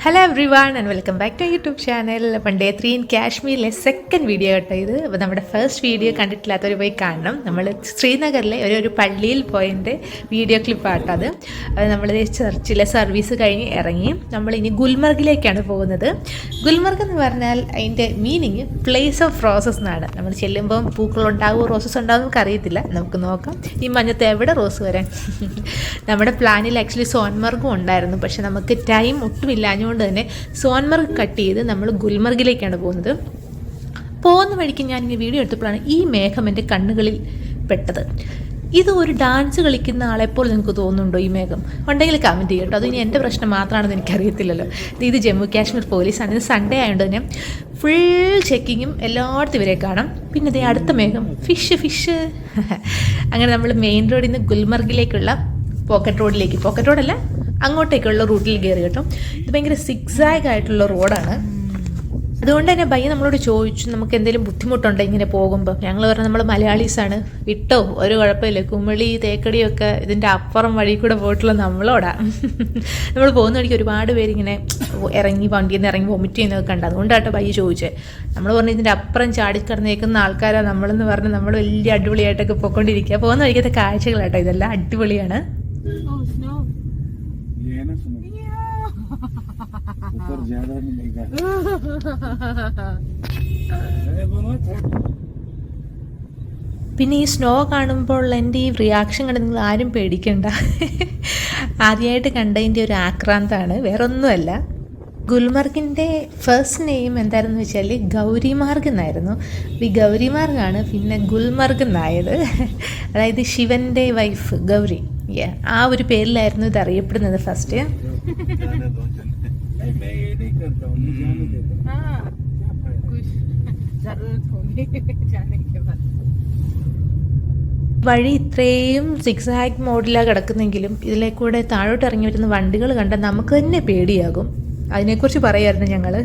Hello everyone and welcome back to YouTube channel. അപ്പം day 3 in കാശ്മീരിലെ second video കേട്ടോ ഇത്. അപ്പോൾ നമ്മുടെ ഫസ്റ്റ് വീഡിയോ കണ്ടിട്ടില്ലാത്തവർ പോയി കാണണം. നമ്മൾ ശ്രീനഗറിലെ ഒരു പള്ളിയിൽ പോയതിൻ്റെ വീഡിയോ ക്ലിപ്പാട്ടോ അത്. നമ്മൾ ചർച്ചിലെ സർവീസ് കഴിഞ്ഞ് ഇറങ്ങി നമ്മളിനി ഗുൽമർഗിലേക്കാണ് പോകുന്നത്. ഗുൽമർഗ് എന്ന് പറഞ്ഞാൽ അതിൻ്റെ മീനിങ് പ്ലേസ് ഓഫ് റോസസ് എന്നാണ്. നമ്മൾ ചെല്ലുമ്പം പൂക്കളുണ്ടാകുമോ റോസസ് ഉണ്ടാകുമോ നമുക്ക് അറിയത്തില്ല, നമുക്ക് നോക്കാം. ഈ മഞ്ഞത്ത് എവിടെ റോസ് വരാൻ. നമ്മുടെ പ്ലാനിൽ ആക്ച്വലി സോൻമർഗും ഉണ്ടായിരുന്നു, പക്ഷെ നമുക്ക് ടൈം ഒട്ടുമില്ല. അതുകൊണ്ട് തന്നെ സോൻമർഗ് കട്ട് ചെയ്ത് നമ്മൾ ഗുൽമർഗിലേക്കാണ് പോകുന്നത്. പോകുന്ന വഴിക്ക് ഞാൻ ഇങ്ങനെ വീഡിയോ എടുത്തപ്പോഴാണ് ഈ മേഘം എൻ്റെ കണ്ണുകളിൽ പെട്ടത്. ഇത് ഒരു ഡാൻസ് കളിക്കുന്ന ആളെപ്പോൾ നിങ്ങൾക്ക് തോന്നുന്നുണ്ടോ ഈ മേഘം? ഉണ്ടെങ്കിൽ കമൻറ്റ് ചെയ്യട്ടോ. അത് ഇനി എൻ്റെ പ്രശ്നം മാത്രമാണെന്ന് എനിക്കറിയത്തില്ലല്ലോ. ഇത് ജമ്മു കാശ്മീർ പോലീസാണ്. ഇത് സൺഡേ ആയതുകൊണ്ട് തന്നെ ഫുൾ ചെക്കിങ്ങും എല്ലായിടത്തും ഇവരെ കാണാം. പിന്നെ ഇതേ അടുത്ത മേഘം ഫിഷ്. അങ്ങനെ നമ്മൾ മെയിൻ റോഡിൽ നിന്ന് ഗുൽമർഗിലേക്കുള്ള പോക്കറ്റ് റോഡല്ല അങ്ങോട്ടേക്കുള്ള റൂട്ടിൽ കയറി കേട്ടോ. ഇത് ഭയങ്കര സിക്സാഗ് ആയിട്ടുള്ള റോഡാണ്. അതുകൊണ്ട് തന്നെ ഭയ്യ നമ്മളോട് ചോദിച്ചു നമുക്ക് എന്തെങ്കിലും ബുദ്ധിമുട്ടുണ്ടോ ഇങ്ങനെ പോകുമ്പോൾ. ഞങ്ങൾ പറഞ്ഞു നമ്മൾ മലയാളീസാണ്, വിട്ടോ ഒരു കുഴപ്പമില്ല, കുമളി തേക്കടിയൊക്കെ ഇതിൻ്റെ അപ്പുറം വഴി കൂടെ പോയിട്ടുള്ള നമ്മളോടാ. നമ്മൾ പോകുന്ന വഴിക്ക് ഒരുപാട് പേരിങ്ങനെ വണ്ടിയിൽ നിന്ന് ഇറങ്ങി വൊമിറ്റ് ചെയ്യുന്നതൊക്കെ കണ്ടു. അതുകൊണ്ടാട്ടോ ഭയ്യ ചോദിച്ചത്. നമ്മൾ പറഞ്ഞു ഇതിൻ്റെ അപ്പുറം ചാടിക്കടന്നേക്കുന്ന ആൾക്കാരാണ് നമ്മളെന്ന് പറഞ്ഞ് നമ്മൾ വലിയ അടിപൊളിയായിട്ടൊക്കെ പോയിക്കൊണ്ടിരിക്കുക. പോകുന്ന വഴിക്കത്തെ കാഴ്ചകളാട്ടോ ഇതെല്ലാം അടിപൊളിയാണ്. പിന്നെ ഈ സ്നോ കാണുമ്പോൾ എൻ്റെ ഈ റിയാക്ഷൻ കണ്ട് നിങ്ങൾ ആരും പേടിക്കണ്ട. ആദ്യമായിട്ട് കണ്ടതിൻ്റെ ഒരു ആക്രാന്താണ്, വേറൊന്നുമല്ല. ഗുൽമർഗിൻ്റെ ഫസ്റ്റ് നെയിം എന്തായിരുന്നു വെച്ചാൽ ഗൗരിമാർഗ് എന്നായിരുന്നു. ഈ ഗൗരിമാർഗാണ് പിന്നെ ഗുൽമർഗ് എന്നായത്. അതായത് ശിവൻ്റെ വൈഫ് ഗൗരി, ആ ഒരു പേരിലായിരുന്നു ഇത് അറിയപ്പെടുന്നത് ഫസ്റ്റ്. വഴി ഇത്രയും സിക്സാഗ് മോഡിലാണ് കിടക്കുന്നെങ്കിലും ഇതിലേക്കൂടെ താഴോട്ട് ഇറങ്ങി വരുന്ന വണ്ടികൾ കണ്ടാൽ നമുക്ക് തന്നെ പേടിയാകും. അതിനെക്കുറിച്ച് പറയായിരുന്നു ഞങ്ങൾ.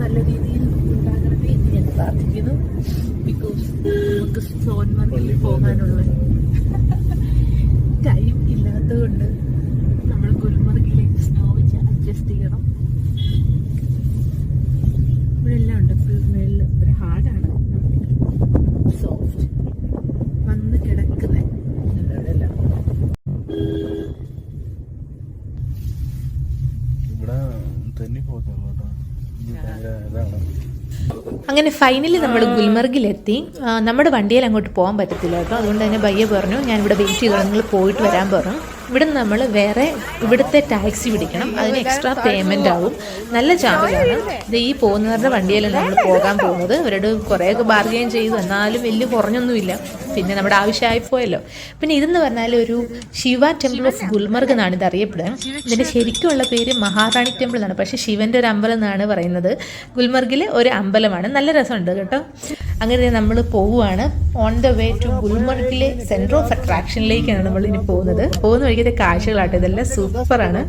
നല്ല രീതിയിൽ ഉണ്ടാകണമേ എന്ന് ഞാൻ പ്രാർത്ഥിക്കുന്നു. ബിക്കോസ് നമുക്ക് സോൻമർഗിൽ പോകാനുള്ള ടൈം ഇല്ലാത്തതുകൊണ്ട് നമ്മൾ ഗുൽമർഗിലേക്ക് സ്നോ വെച്ച് അഡ്ജസ്റ്റ് ചെയ്യണം. ഇവിടെ എല്ലാം ഉണ്ട്. ഫുൾ മേളിൽ ഒരു ഹാർഡാണ്, സോഫ്റ്റ് വന്ന് കിടക്കുന്നത്. അങ്ങനെ ഫൈനലി നമ്മൾ ഗുൽമർഗിലെത്തി. നമ്മുടെ വണ്ടിയിൽ അങ്ങോട്ട് പോകാൻ പറ്റത്തില്ല കേട്ടോ. അതുകൊണ്ട് തന്നെ ഭയ്യ പറഞ്ഞു ഞാനിവിടെ വെയിറ്റ് ചെയ്തോ, നിങ്ങൾ പോയിട്ട് വരാൻ പറഞ്ഞു. ഇവിടെ നിന്ന് നമ്മൾ വേറെ ഇവിടുത്തെ ടാക്സി പിടിക്കണം, അതിന് എക്സ്ട്രാ പേയ്മെൻ്റ് ആവും. നല്ല ചാർജാണ്. ഇത് ഈ പോകുന്നവരുടെ വണ്ടിയിലാണ് നമ്മൾ പോകാൻ പോകുന്നത്. അവരോട് കുറേയൊക്കെ ബാർഗെയിൻ ചെയ്തു, എന്നാലും വലിയ കുറഞ്ഞൊന്നുമില്ല. പിന്നെ നമ്മുടെ ആവശ്യമായിപ്പോയല്ലോ. പിന്നെ ഇതെന്ന് പറഞ്ഞാൽ ഒരു ശിവ ടെമ്പിൾ ഓഫ് ഗുൽമർഗ് എന്നാണ് ഇത് അറിയപ്പെടുന്നത്. ഇതിൻ്റെ ശരിക്കുമുള്ള പേര് മഹാറാണി ടെമ്പിൾ എന്നാണ്, പക്ഷേ ശിവൻ്റെ ഒരു അമ്പലം എന്നാണ് പറയുന്നത്. ഗുൽമർഗിലെ ഒരു അമ്പലമാണ്. നല്ല രസമുണ്ട് കേട്ടോ. അങ്ങനെ നമ്മൾ പോവുകയാണ്. ഓൺ ദ വേ ടു ഗുൽമർഗിലെ സെൻറ്റർ ഓഫ് അട്രാക്ഷനിലേക്കാണ് നമ്മൾ ഇനി പോകുന്നത്. പോകുന്ന വഴിക്കത്തെ കാഴ്ചകളാട്ടോ ഇതെല്ലാം സൂപ്പറാണ്.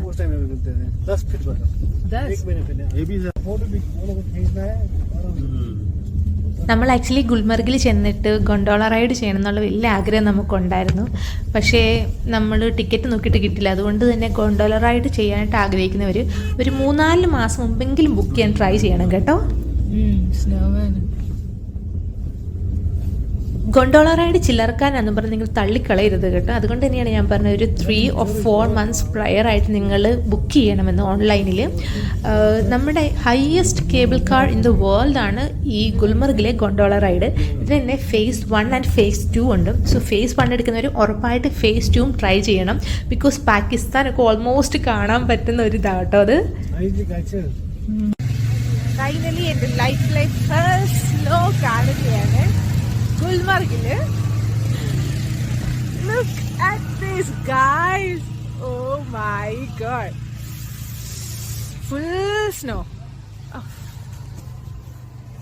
നമ്മൾ ആക്ച്വലി ഗുൽമർഗിൽ ചെന്നിട്ട് ഗൊണ്ടോള റൈഡ് ചെയ്യണം എന്നുള്ള വലിയ ആഗ്രഹം നമുക്കുണ്ടായിരുന്നു. പക്ഷേ നമ്മൾ ടിക്കറ്റ് നോക്കിയിട്ട് കിട്ടില്ല. അതുകൊണ്ട് തന്നെ ഗൊണ്ടോള റൈഡ് ചെയ്യാനായിട്ട് ആഗ്രഹിക്കുന്നവർ ഒരു 3-4 മാസം മുമ്പെങ്കിലും ബുക്ക് ചെയ്യാൻ ട്രൈ ചെയ്യണം കേട്ടോ. ഗൊണ്ടോള റൈഡ് ചില്ലറക്കാനാണെന്ന് പറഞ്ഞ് നിങ്ങൾ തള്ളിക്കളയരുത് കേട്ടോ. അതുകൊണ്ട് തന്നെയാണ് ഞാൻ പറഞ്ഞത് ഒരു 3 or 4 months പ്രയർ ആയിട്ട് നിങ്ങൾ ബുക്ക് ചെയ്യണമെന്ന് ഓൺലൈനിൽ. നമ്മുടെ highest cable car in the world ആണ് ഈ ഗുൽമർഗിലെ ഗൊണ്ടോള റൈഡ്. ഇതിന് തന്നെ phase 1 and phase 2 ഉണ്ട്. സോ phase 1 എടുക്കുന്നവർ ഉറപ്പായിട്ട് phase 2 ട്രൈ ചെയ്യണം. ബിക്കോസ് പാകിസ്ഥാനൊക്കെ ഓൾമോസ്റ്റ് കാണാൻ പറ്റുന്ന ഒരു ഇതാട്ടോ അത്. ഫൈനലി എൻ്റെ ലൈഫിലെ ഫസ്റ്റ് സ്നോ കാണുകയാണ് ഗുൽമർഗില്. Look at this guys. Oh my god. Full snow. Oh.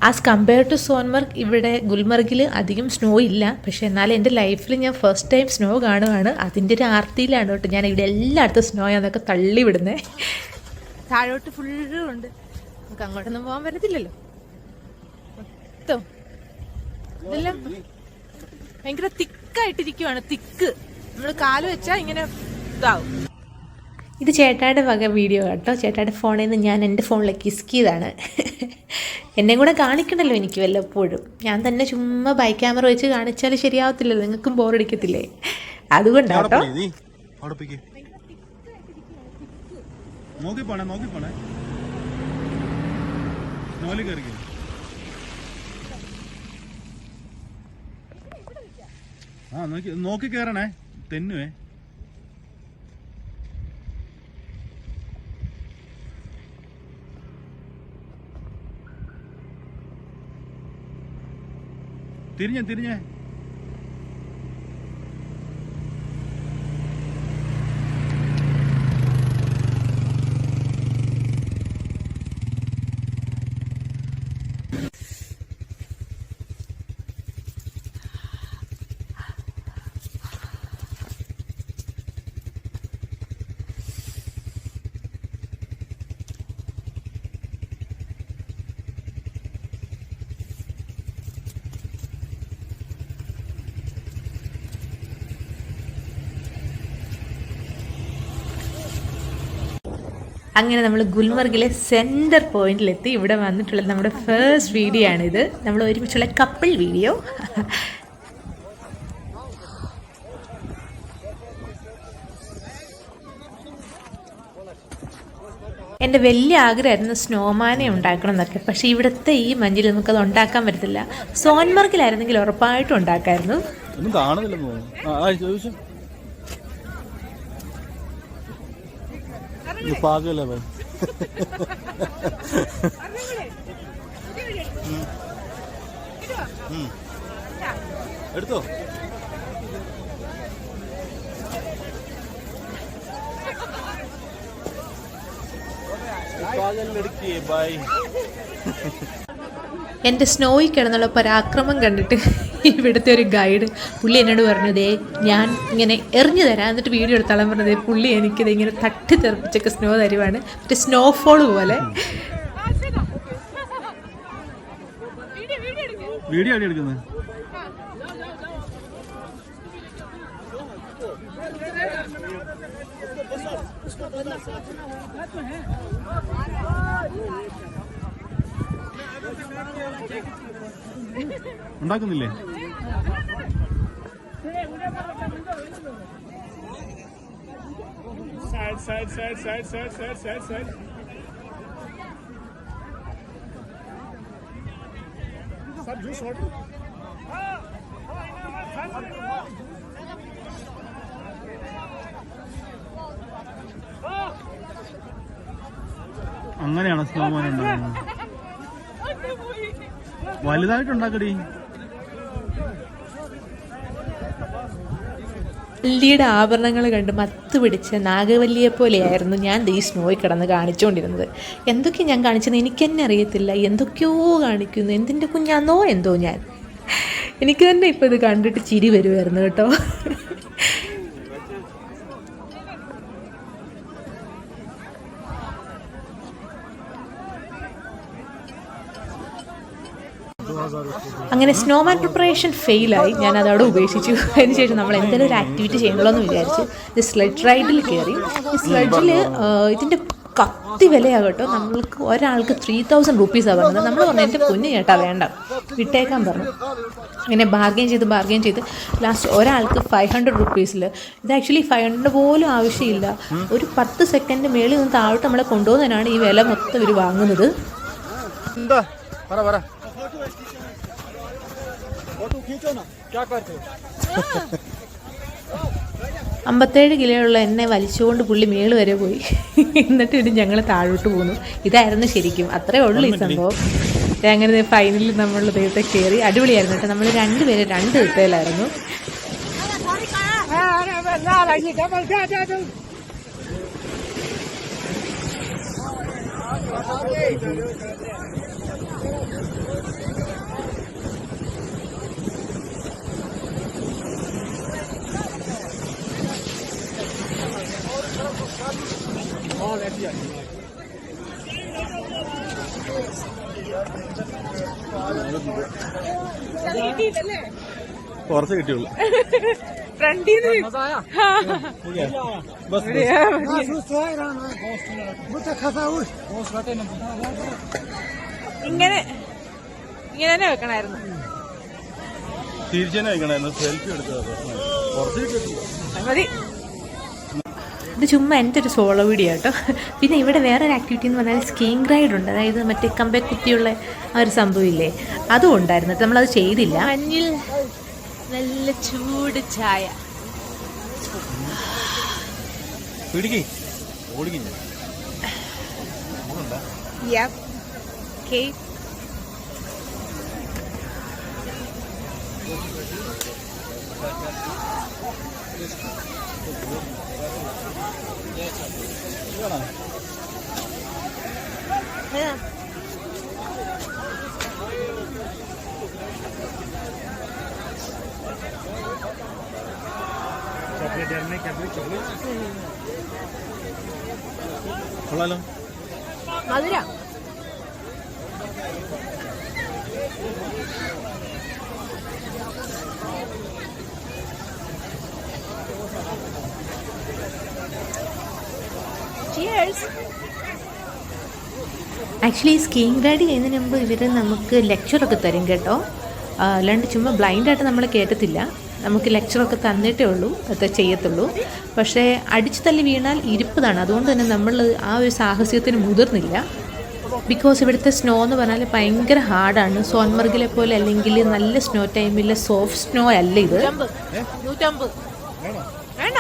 As compare to Sonmarg ഇവിടെ ഗുൽമർഗിൽ അധികം സ്നോ ഇല്ല. പക്ഷേ എന്നാലും എൻ്റെ ലൈഫിൽ ഞാൻ ഫസ്റ്റ് ടൈം സ്നോ കാണുകയാണ്. അതിൻ്റെ ഒരു ആർത്തിയിലാണ് കേട്ടോ ഞാൻ ഇവിടെ എല്ലായിടത്തും സ്നോ അതൊക്കെ തള്ളി വിടുന്നത്. താഴോട്ട് ഫുള്ളും ഉണ്ട്, നമുക്ക് അങ്ങോട്ടൊന്നും പോകാൻ പറ്റത്തില്ലല്ലോ. മൊത്തം ഇതെല്ലാം ഭയങ്കര തിക്കായിട്ടിരിക്കുവാണ്. തിക്ക് നമ്മൾ കാല് വെച്ചാൽ ഇങ്ങനെ ഇതാവും. ഇത് ചേട്ടായുടെ വക വീഡിയോ കേട്ടോ. ചേട്ടായുടെ ഫോണിൽ നിന്ന് ഞാൻ എൻ്റെ ഫോണിലേക്ക് കിസ്ക് ചെയ്താണ്. എന്നെ കൂടെ കാണിക്കണമല്ലോ എനിക്ക് വല്ലപ്പോഴും. ഞാൻ തന്നെ ചുമ്മാ ബൈ ക്യാമറ വെച്ച് കാണിച്ചാൽ ശരിയാവത്തില്ലല്ലോ, നിങ്ങൾക്കും ബോറടിക്കത്തില്ലേ, അതുകൊണ്ടാട്ടോ. നോക്കി കേറണേ, തെന്നുവേ. തിരിഞ്ഞേ അങ്ങനെ നമ്മൾ ഗുൽമർഗിലെ സെൻറ്റർ പോയിന്റിലെത്തി. ഇവിടെ വന്നിട്ടുള്ളത് നമ്മുടെ ഫസ്റ്റ് വീഡിയോ ആണിത്, നമ്മൾ ഒരുമിച്ചുള്ള കപ്പിൾ വീഡിയോ. എൻ്റെ വലിയ ആഗ്രഹമായിരുന്നു സ്നോമാനെ ഉണ്ടാക്കണം എന്നൊക്കെ. പക്ഷേ ഇവിടുത്തെ ഈ മഞ്ഞിൽ നമുക്കത് ഉണ്ടാക്കാൻ പറ്റത്തില്ല. സോൻമർഗിലായിരുന്നെങ്കിൽ ഉറപ്പായിട്ടും ഉണ്ടാക്കായിരുന്നു. പാകല്ലേ ഭായി. എടുത്തോ. എൻ്റെ സ്നോയിൽ കിടന്നുള്ള പരാക്രമം കണ്ടിട്ട് ഇവിടുത്തെ ഒരു ഗൈഡ് പുള്ളി എന്നോട് പറഞ്ഞതേ ഞാൻ ഇങ്ങനെ എറിഞ്ഞു തരാം എന്നിട്ട് വീഡിയോ എടുത്താലും പറഞ്ഞതേ പുള്ളി എനിക്കിത് ഇങ്ങനെ തട്ടി തെറിപ്പിച്ചൊക്കെ സ്നോ തരുവാണ്, മറ്റേ സ്നോഫോൾ പോലെ. വീഡിയോ എടുക്കുന്നത് ഉണ്ടാക്കുന്നില്ലേ? അങ്ങനെയാണ് സ്നോമാൻ ഉണ്ടാകുന്നത്. വലുതായിട്ടുണ്ടാക്കടി. വല്ലിയുടെ ആഭരണങ്ങൾ കണ്ട് മത്ത് പിടിച്ച നാഗവല്ലിയെ പോലെയായിരുന്നു ഞാൻ ഈ സ്നോയിൽ കിടന്ന് കാണിച്ചുകൊണ്ടിരുന്നത്. എന്തൊക്കെ ഞാൻ കാണിച്ചത് എനിക്ക് തന്നെ അറിയത്തില്ല. എന്തൊക്കെയോ കാണിക്കുന്നു. എന്തിൻ്റെ കുഞ്ഞാന്നോ എന്തോ ഞാൻ. എനിക്ക് തന്നെ ഇപ്പോൾ ഇത് കണ്ടിട്ട് ചിരി വരുമായിരുന്നു കേട്ടോ. അങ്ങനെ സ്നോമാൻ പ്രിപ്പറേഷൻ ഫെയിലായി. ഞാൻ അതവിടെ ഉപേക്ഷിച്ചു. അതിനുശേഷം നമ്മൾ എന്തെങ്കിലും ഒരു ആക്ടിവിറ്റി ചെയ്യണമല്ലോ എന്ന് വിചാരിച്ച് ഈ സ്ലെഡ് റൈഡിൽ കയറി. ഈ സ്ലെഡിൽ ഇതിൻ്റെ കത്തി വിലയാകട്ടോ. നമ്മൾക്ക് ഒരാൾക്ക് 3000 റുപ്പീസാണ് പറഞ്ഞത്. നമ്മൾ പറഞ്ഞു എൻ്റെ പൊന്ന് ചേട്ടാ വേണ്ട, വിട്ടേക്കാൻ പറഞ്ഞു. അങ്ങനെ ബാർഗെയിൻ ചെയ്ത് ലാസ്റ്റ് ഒരാൾക്ക് 500 റുപ്പീസിൽ. ഇത് ആക്ച്വലി 500 പോലും ആവശ്യമില്ല. ഒരു 10 സെക്കൻഡ് മേളിൽ നിന്ന് താഴോട്ട് നമ്മളെ കൊണ്ടുപോകുന്നതിനാണ് ഈ വില മൊത്തം ഇവർ വാങ്ങുന്നത്. 57 കിലോയുള്ള എന്നെ വലിച്ചുകൊണ്ട് പുള്ളി മേള് വരെ പോയി. എന്നിട്ട് ഇനി ഞങ്ങൾ താഴോട്ട് പോന്നു. ഇതായിരുന്നു ശരിക്കും, അത്രേ ഉള്ളൂ ഈ സംഭവം. അങ്ങനെ ഫൈനലിൽ നമ്മൾ ദൈവത്തെ കയറി. അടിപൊളിയായിരുന്നു കേട്ടോ. നമ്മൾ 2 പേര് 2 ദിവസത്തിലായിരുന്നു. കുറച്ച് കിട്ടിയുള്ളൂ. ഇങ്ങനെ തന്നെ വെക്കണായിരുന്നു. തിരിച്ചു വെക്കണായിരുന്നു. സെൽഫി എടുത്തത് കുറച്ച് കിട്ടിയിട്ടില്ല. മതി. ഇത് ചുമ്മാ എൻ്റെ ഒരു സോളോ വീഡിയോ കേട്ടോ. പിന്നെ ഇവിടെ വേറൊരു ആക്ടിവിറ്റി എന്ന് പറഞ്ഞാൽ സ്കീയിങ് റൈഡ് ഉണ്ട്. അതായത് മറ്റേ കമ്പെ കുത്തിയുള്ള ആ ഒരു സംഭവം ഇല്ലേ, അതും ഉണ്ടായിരുന്നു. നമ്മളത് ചെയ്തില്ല. മഞ്ഞിൽ നല്ല ചൂട് ചായ. കൊള്ളാലോ. മധുര. ആക്ച്വലി സ്കീയിങ് റൈഡ് ചെയ്യുന്നതിന് മുമ്പ് ഇവർ നമുക്ക് ലെക്ചറൊക്കെ തരും കേട്ടോ. അല്ലാണ്ട് ചുമ്മാ ബ്ലൈൻഡായിട്ട് നമ്മൾ കയറ്റത്തില്ല. നമുക്ക് ലെക്ചറൊക്കെ തന്നിട്ടേ ഉള്ളൂ അത് ചെയ്യത്തുള്ളൂ. പക്ഷേ അടിച്ചു തല്ലി വീണാൽ ഇരിപ്പതാണ്. അതുകൊണ്ട് തന്നെ നമ്മൾ ആ ഒരു സാഹസ്യത്തിന് മുതിർന്നില്ല. ബിക്കോസ് ഇവിടുത്തെ സ്നോ എന്ന് പറഞ്ഞാൽ ഭയങ്കര ഹാർഡാണ്. സോൻമർഗിലെ പോലെ അല്ലെങ്കിൽ നല്ല സ്നോ ടൈമിലെ സോഫ്റ്റ് സ്നോ അല്ല ഇത്. വേണ്ട.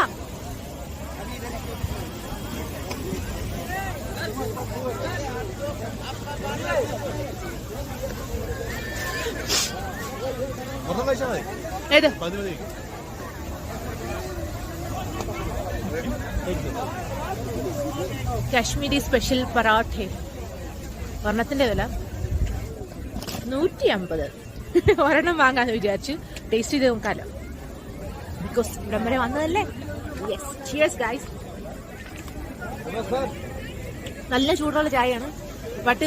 കാശ്മീരി സ്പെഷ്യൽ പറാഠ ഒരെണ്ണത്തിന്റെ വില 150. ഒരെണ്ണം വാങ്ങാന്ന് വിചാരിച്ചു. ടേസ്റ്റ് ചെയ്ത് നോക്കാലോ. ബിക്കോസ് ഇവിടം വരെ വന്നതല്ലേ. Yes, cheers guys. നല്ല ചൂടുള്ള ചായയാണ്. ബട്ട്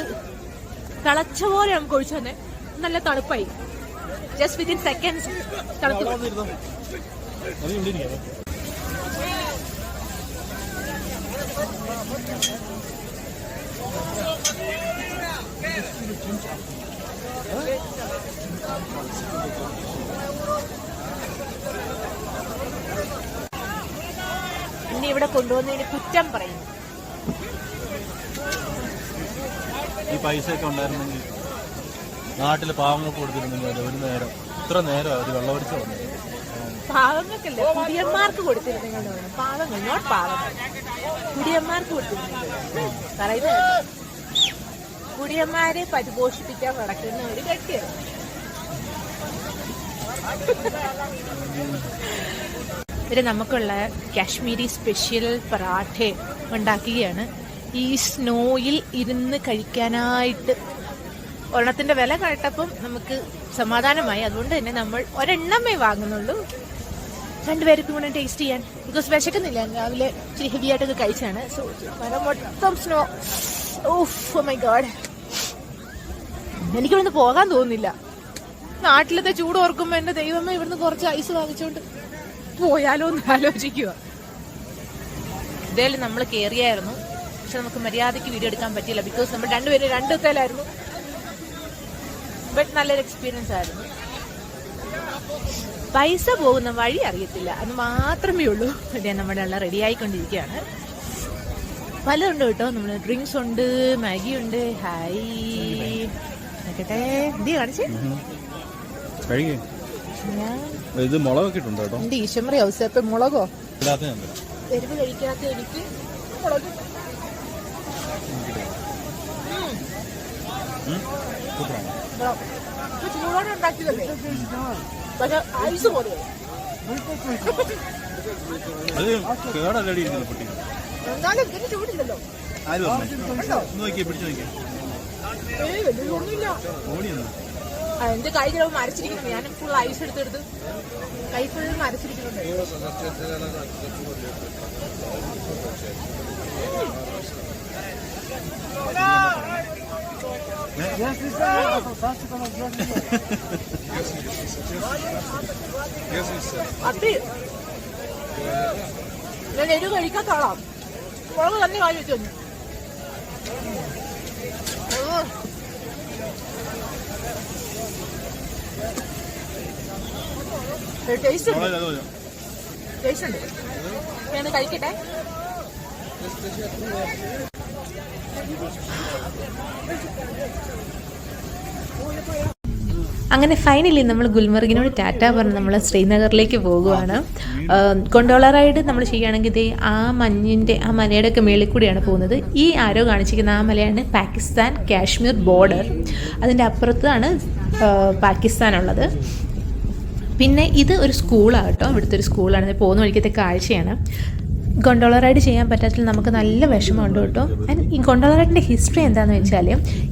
തിളച്ച പോലെ നമുക്ക് ഒഴിച്ചു തന്നെ. നല്ല തണുപ്പായി. ജസ്റ്റ് വിത്തിൻ സെക്കൻഡ്സ് തണുത്തു. ഇനി ഇവിടെ കൊണ്ടുവന്നതിന് കുറ്റം പറയുന്നു. ഈ പൈസ ഒക്കെ ഉണ്ടായിരുന്നെങ്കിൽ നാട്ടില് പാവങ്ങൾക്ക് കൊടുത്തിരുന്നെങ്കിൽ ഒരു നേരം ഇത്ര നേരം അത് വെള്ളമടിച്ച് വന്നു. പാവങ്ങൾക്കല്ലേ, കുടിയന്മാർക്ക് കൊടുത്തിരുന്നെങ്കിൽ. പാവങ്ങൾ, നോട്ട് പാവങ്ങൾ, കുടിയന്മാർക്ക് കൊടുത്തിരുന്നെങ്കിൽ. പറയുന്നത് കുടിയന്മാരെ പരിപോഷിപ്പിക്കാൻ നടക്കുന്ന ഒരു കെട്ടിയത്. ഇത് നമുക്കുള്ള കാശ്മീരി സ്പെഷ്യൽ പറാഠ ഉണ്ടാക്കുകയാണ്. ഈ സ്നോയിൽ ഇരുന്ന് കഴിക്കാനായിട്ട്. ഒരെണ്ണത്തിന്റെ വില കേട്ടപ്പം നമുക്ക് സമാധാനമായി. അതുകൊണ്ട് തന്നെ നമ്മൾ ഒരെണ്ണമേ വാങ്ങുന്നുള്ളൂ. രണ്ടുപേർക്കും കൂടെ ടേസ്റ്റ് ചെയ്യാൻ. ബിക്കോസ് വിശക്കുന്നില്ല. രാവിലെ ഇച്ചിരി ഹെവി ആയിട്ടൊക്കെ കഴിച്ചാണ്. സോ മൊത്തം സ്നോ. ഓഹ് മൈ ഗോഡ്, എനിക്കിവിടുന്ന് പോകാൻ തോന്നുന്നില്ല. നാട്ടിലത്തെ ചൂട് ഓർക്കുമ്പോ എന്റെ ദൈവമേ, ഇവിടുന്ന് കുറച്ച് ഐസ് വാങ്ങിച്ചോണ്ട് പോയാലോ എന്ന് ആലോചിക്കുക. ഇതേലും നമ്മൾ കയറിയായിരുന്നു. പക്ഷെ നമുക്ക് മര്യാദയ്ക്ക് വീഡിയോ എടുക്കാൻ പറ്റിയില്ല. ബിക്കോസ് നമ്മൾ രണ്ടുപേരും രണ്ട് ദിവസത്തിലായിരുന്നു. ബട്ട് നല്ലൊരു എക്സ്പീരിയൻസ് ആയിരുന്നു. പൈസ പോകുന്ന വഴി അറിയത്തില്ല, അത് മാത്രമേ ഉള്ളൂ. ഇതേ നമ്മുടെ ഉള്ള റെഡി ആയിക്കൊണ്ടിരിക്കുകയാണ്. പലതുണ്ട് കേട്ടോ. നമ്മൾ ഡ്രിങ്ക്സ് ഉണ്ട്, മാഗി ഉണ്ട്. ഹായ് നോക്കട്ടെ, എന്ത് കാണിച്ചേ? ഇത് മുളകൊക്കെ ഇട്ടുണ്ട് കേട്ടോ. എന്റെ ഈശ്വര ഔസേപ്പ് മുളകോ? എരിവ് കഴിക്കാത്ത എനിക്ക് മുളക്. ചൂടോടെ ഉണ്ടാക്കിയതല്ലേ, പക്ഷെ ഐസ് പോലെ. എന്നാലും ഇതിന് ചൂടില്ലല്ലോ. എന്റെ കൈ ചിലപ്പോൾ മരച്ചിരിക്കുന്നു. ഞാൻ ഫുൾ ഐസ് എടുത്തെടുത്ത് കൈ ഫുൾ മരച്ചിരിക്കുന്നുണ്ട്. ഞാൻ എരു കഴിക്കാത്തോളാം മുളക് തന്നെ വാങ്ങി വെച്ചു ടേസ്റ്റ് ഉണ്ട് ഞാൻ കഴിക്കട്ടെ. അങ്ങനെ ഫൈനലി നമ്മൾ ഗുൽമർഗിനോട് ടാറ്റ പറഞ്ഞ് നമ്മൾ ശ്രീനഗറിലേക്ക് പോകുവാണ്. ഗൊണ്ടോള റൈഡ് നമ്മൾ ചെയ്യുകയാണെങ്കിൽ ഇതേ ആ മഞ്ഞിൻ്റെ ആ മലയുടെ ഒക്കെ മേളിൽ കൂടിയാണ് പോകുന്നത്. ഈ ആരോ കാണിച്ചിരിക്കുന്ന ആ മലയാണ് പാകിസ്ഥാൻ കാശ്മീർ ബോർഡർ. അതിൻ്റെ അപ്പുറത്താണ് പാകിസ്ഥാനുള്ളത്. പിന്നെ ഇത് ഒരു സ്കൂളാണ് കേട്ടോ, ഇവിടുത്തെ ഒരു സ്കൂളാണ്. പോകുന്ന വഴിക്കത്തെ കാഴ്ചയാണ്. ഗൊണ്ടോള റൈഡ് ചെയ്യാൻ പറ്റാത്തതിൽ നമുക്ക് നല്ല വിഷമമുണ്ട് കേട്ടോ. ആൻഡ് ഈ ഗൊണ്ടോള റൈഡിൻ്റെ ഹിസ്റ്ററി എന്താണെന്ന് വെച്ചാൽ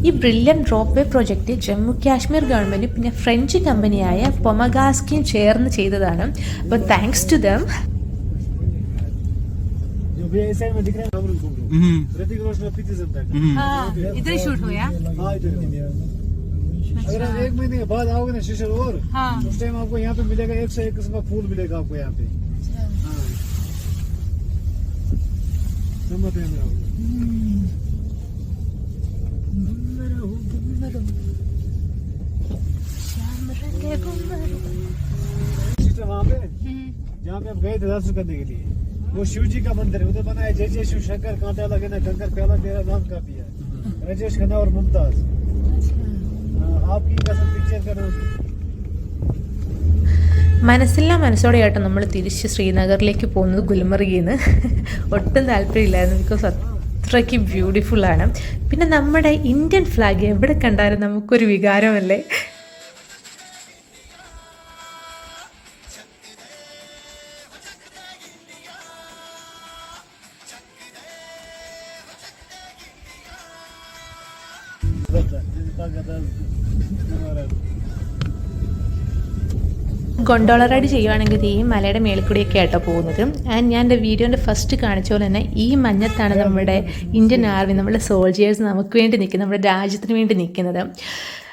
ഈ brilliant rope way project Jammu Kashmir government പിന്നെ ഫ്രഞ്ച് കമ്പനിയായ പൊമഗാസ്കിൻ ചേർന്ന് ചെയ്തതാണ്. അപ്പോൾ താങ്ക്സ് ടു ദം. इधर शूट हुआ अगर आप 1 महीने के बाद आओगे ना शीशर और उस टाइम आपको यहाँ पे मिलेगा 101 किस्म का फूल मिलेगा आपको यहाँ पे. वहाँ पे जहाँ पे आप गए थे दर्शन करने के लिए वो शिव जी का मंदिर है. उधर बना है जय जय शिव शंकर कांटा लगे ना कंकर प्याला तेरा नाम काफी है. राजेश खन्ना और मुमताज आपकी कसम पिक्चर का नाम. മനസ്സില്ലാ മനസ്സോടെ ആയിട്ട് നമ്മൾ തിരിച്ച് ശ്രീനഗറിലേക്ക് പോകുന്നത് ഗുൽമർഗിൽ നിന്ന്. ഒട്ടും താല്പര്യമില്ലായിരുന്നു, ബിക്കോസ് അത്രയ്ക്ക് ബ്യൂട്ടിഫുള്ളാണ്. പിന്നെ നമ്മുടെ ഇന്ത്യൻ ഫ്ലാഗ് എവിടെ കണ്ടാലും നമുക്കൊരു വികാരമല്ലേ. ഗൊണ്ടോള റൈഡ് ചെയ്യുവാണെങ്കിൽ ഈ മലയുടെ മേളിൽ കൂടിയൊക്കെ ആയിട്ടോ പോകുന്നത്. ആൻഡ് ഞാൻ എൻ്റെ വീഡിയോൻ്റെ ഫസ്റ്റ് കാണിച്ച പോലെ തന്നെ ഈ മഞ്ഞത്താണ് നമ്മുടെ ഇന്ത്യൻ ആർമി, നമ്മുടെ സോൾജിയേഴ്സ് നമുക്ക് വേണ്ടി നിൽക്കുന്നത്, നമ്മുടെ രാജ്യത്തിന് വേണ്ടി നിൽക്കുന്നത്.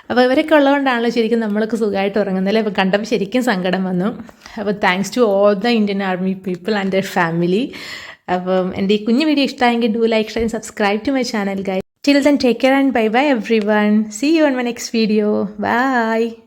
അപ്പോൾ ഇവരൊക്കെ ഉള്ളതുകൊണ്ടാണല്ലോ ശരിക്കും നമ്മളൊക്കെ സുഖമായിട്ട് ഉറങ്ങുന്നല്ലേ. അപ്പോൾ കണ്ടപ്പോൾ ശരിക്കും സങ്കടം വന്നു. അപ്പോൾ thanks to all the Indian army people and their family. അപ്പം എൻ്റെ ഈ കുഞ്ഞു വീഡിയോ ഇഷ്ടമായെങ്കിൽ do like, share, subscribe to my channel guys. Till then, take care and bye-bye everyone. See you on my next video. Bye.